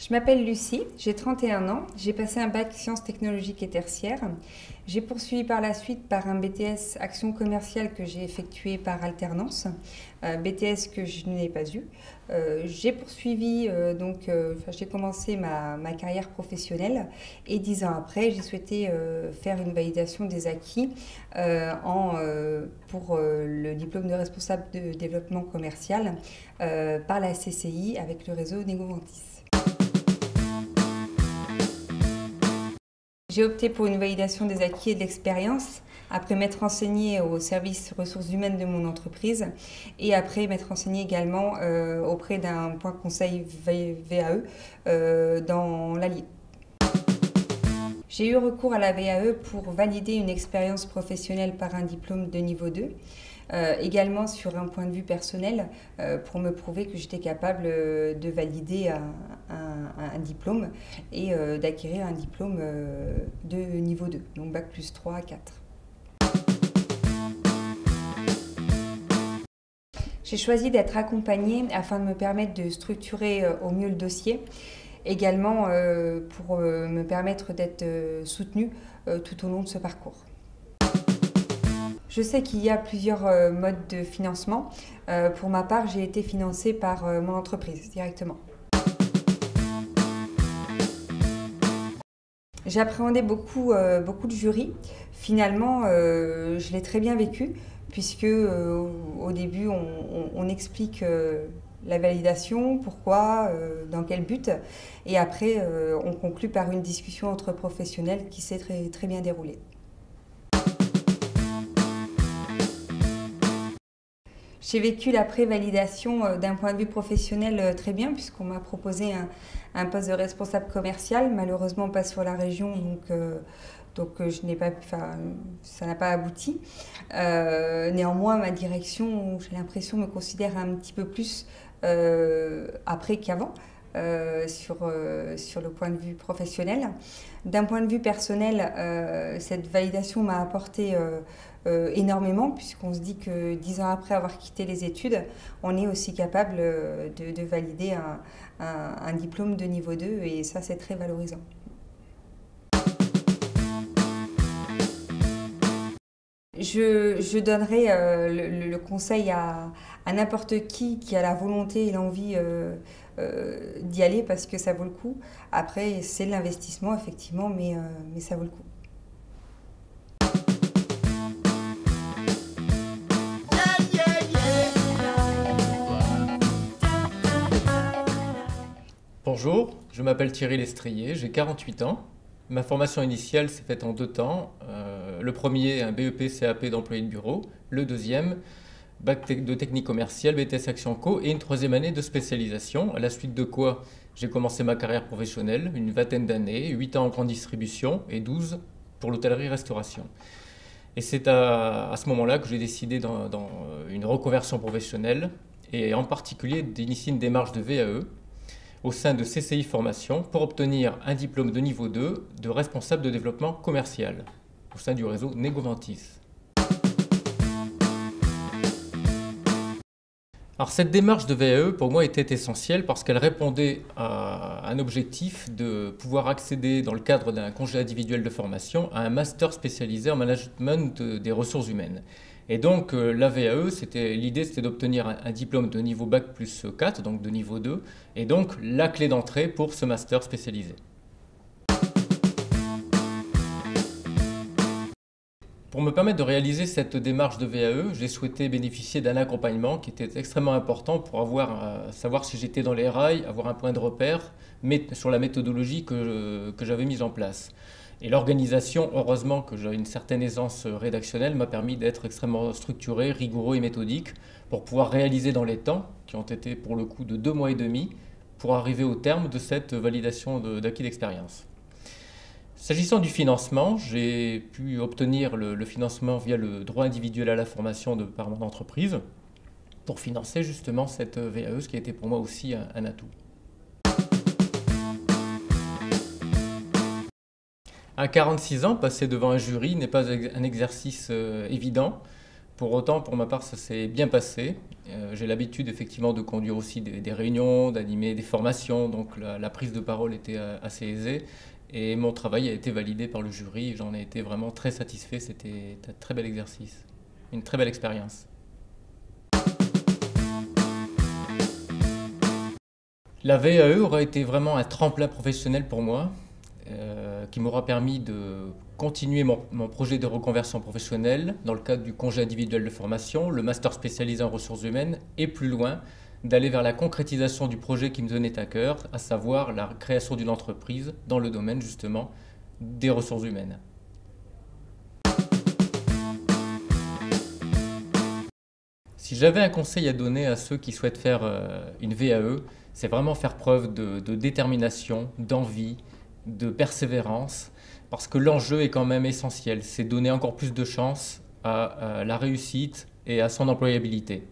Je m'appelle Lucie, j'ai 31 ans, j'ai passé un bac sciences technologiques et tertiaires. J'ai poursuivi par la suite par un BTS action commerciale que j'ai effectué par alternance, BTS que je n'ai pas eu. J'ai poursuivi, j'ai commencé ma carrière professionnelle et 10 ans après, j'ai souhaité faire une validation des acquis pour le diplôme de responsable de développement commercial par la CCI avec le réseau Negovantis. J'ai opté pour une validation des acquis et de l'expérience, après m'être renseignée au service ressources humaines de mon entreprise et après m'être renseignée également auprès d'un point conseil VAE dans l'Allier. J'ai eu recours à la VAE pour valider une expérience professionnelle par un diplôme de niveau 2. Également sur un point de vue personnel pour me prouver que j'étais capable de valider un diplôme et d'acquérir un diplôme de niveau 2, donc bac plus 3 à 4. J'ai choisi d'être accompagnée afin de me permettre de structurer au mieux le dossier, également pour me permettre d'être soutenue tout au long de ce parcours. Je sais qu'il y a plusieurs modes de financement. Pour ma part, j'ai été financée par mon entreprise directement. J'ai appréhendé beaucoup de jurys. Finalement, je l'ai très bien vécu puisque au début, on explique la validation, pourquoi, dans quel but. Et après, on conclut par une discussion entre professionnels qui s'est très bien déroulée. J'ai vécu la pré-validation d'un point de vue professionnel très bien puisqu'on m'a proposé un poste de responsable commercial, malheureusement pas sur la région, donc je n'ai pas, ça n'a pas abouti. Néanmoins, ma direction, j'ai l'impression, me considère un petit peu plus après qu'avant. Sur le point de vue professionnel. D'un point de vue personnel, cette validation m'a apporté énormément puisqu'on se dit que 10 ans après avoir quitté les études, on est aussi capable de valider un diplôme de niveau 2 et ça c'est très valorisant. Je donnerais le conseil à n'importe qui a la volonté et l'envie d'y aller parce que ça vaut le coup. Après, c'est de l'investissement, effectivement, mais ça vaut le coup. Bonjour, je m'appelle Thierry Lestrier, j'ai 48 ans. Ma formation initiale s'est faite en 2 temps. Le premier, un BEP CAP d'employé de bureau. Le deuxième, bac de technique commerciale, BTS Action Co. Et une 3e année de spécialisation, à la suite de quoi j'ai commencé ma carrière professionnelle, une 20aine d'années, 8 ans en grande distribution et 12 pour l'hôtellerie-restauration. Et c'est à ce moment-là que j'ai décidé dans une reconversion professionnelle et en particulier d'initier une démarche de VAE au sein de CCI Formation pour obtenir un diplôme de niveau 2 de responsable de développement commercial au sein du réseau Negovantis. Alors cette démarche de VAE pour moi était essentielle parce qu'elle répondait à un objectif de pouvoir accéder dans le cadre d'un congé individuel de formation à un master spécialisé en management des ressources humaines. Et donc la VAE, l'idée c'était d'obtenir un diplôme de niveau bac plus 4, donc de niveau 2, et donc la clé d'entrée pour ce master spécialisé. Pour me permettre de réaliser cette démarche de VAE, j'ai souhaité bénéficier d'un accompagnement qui était extrêmement important pour savoir si j'étais dans les rails, avoir un point de repère sur la méthodologie que j'avais mise en place. Et l'organisation, heureusement que j'ai une certaine aisance rédactionnelle, m'a permis d'être extrêmement structuré, rigoureux et méthodique pour pouvoir réaliser dans les temps, qui ont été pour le coup de 2 mois et demi, pour arriver au terme de cette validation d'acquis d'expérience. S'agissant du financement, j'ai pu obtenir le financement via le droit individuel à la formation par mon entreprise pour financer justement cette VAE, ce qui a été pour moi aussi un atout. À 46 ans, passer devant un jury n'est pas un exercice évident. Pour autant, pour ma part, ça s'est bien passé. J'ai l'habitude effectivement de conduire aussi des réunions, d'animer des formations, donc la prise de parole était assez aisée. Et mon travail a été validé par le jury et j'en ai été vraiment très satisfait. C'était un très bel exercice, une très belle expérience. La VAE aura été vraiment un tremplin professionnel pour moi, qui m'aura permis de continuer mon projet de reconversion professionnelle dans le cadre du congé individuel de formation, le master spécialisé en ressources humaines et plus loin, d'aller vers la concrétisation du projet qui me tenait à cœur, à savoir la création d'une entreprise dans le domaine justement des ressources humaines. Si j'avais un conseil à donner à ceux qui souhaitent faire une VAE, c'est vraiment faire preuve de détermination, d'envie, de persévérance, parce que l'enjeu est quand même essentiel, c'est donner encore plus de chance à la réussite et à son employabilité.